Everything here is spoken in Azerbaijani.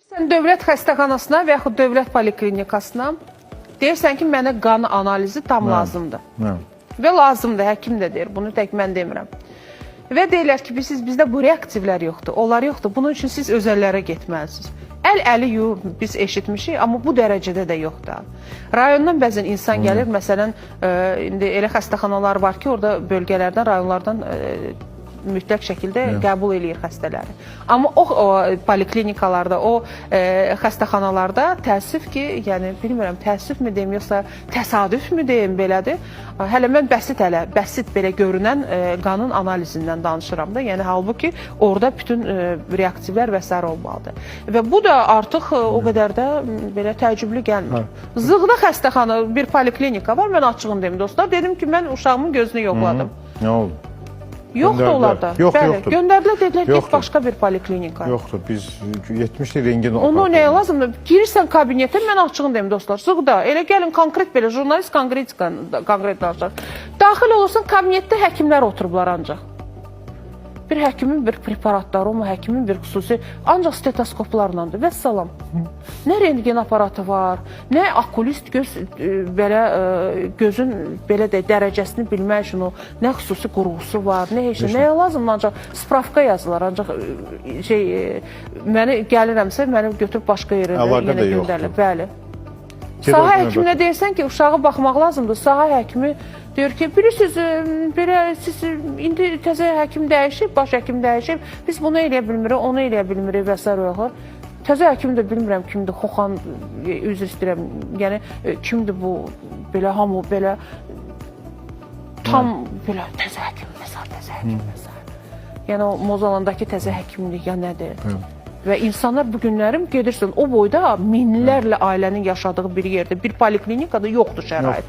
Sən dövlət xəstəxanasına və yaxud dövlət poliklinikasına deyirsən ki, mənə qan analizi tam lazımdır. Və lazımdır, həkim də deyir, bunu tək mən demirəm. Və deyirlər ki, bizdə bu reaktivlər yoxdur, onlar yoxdur, bunun üçün siz özəllərə getməlisiniz. Əli yuyur, biz eşitmişik, amma bu dərəcədə də yoxdur. Rayondan bəzən insan gəlir, məsələn, indi elə xəstəxanalar var ki, orada bölgələrdən, rayonlardan mütləq şəkildə qəbul eləyir xəstələri. Amma o poliklinikalarda, o xəstəxanalarda təəssüf ki, yəni bilmirəm, təəssüf mü deyim, yoxsa təsadüf mü deyim, belədir. Hələ mən bəsit belə görünən qanın analizindən danışıram da. Yəni, halbuki orada bütün reaktivlər və s. olmalıdır. Və bu da artıq o qədər də belə təəccüblü gəlmir. Zığda xəstəxana, bir poliklinika var, mən açığım deyim, dostlar. Dedim ki, mən uşağımın gözünü yoxladım. Nə oldu? Yoxdur onlarda. Yoxdur. Göndərdilər, dedilər ki, başqa bir poliklinika. Yoxdur, biz 70'li rengin Onu nəyə lazımdır? Girirsən kabinetə, mən açığın deyim, dostlar. Zığda, elə gəlin konkret belə, jurnalist konkret danışar. Daxil olursan, kabinetdə həkimlər oturublar ancaq. Bir həkimin bir preparatları, həkimin bir xüsusi, ancaq stetoskoplarlandır və salam. Nə rentgen aparatı var, nə okulist gözün belə də dərəcəsini bilmək üçün, nə xüsusi qurğusu var, nə heç nəyə lazımdır, ancaq spravka yazılar, ancaq məni gəlirəmsə, məni götürüb başqa yerə yenə göndərilir. Bəli. Sahə həkiminə deyirsən ki, uşağı baxmaq lazımdır, sahə həkimi deyir ki, bilirsiniz, siz indi təzə həkim dəyişib, baş həkim dəyişib, biz bunu eləyə bilmirik, onu eləyə bilmirik və s. Təzə həkim də bilmirəm kimdir, Xoxan, üzr istəyirəm, yəni kimdir bu, belə hamı, belə tam belə təzə həkim, təzə həkim. Yəni o Mozalandakı təzə həkimlik ya nədir? Və insanlar bu günlərim gedirsən, o boyda minlərlə ailənin yaşadığı bir yerdə, bir poliklinikada yoxdur şərait.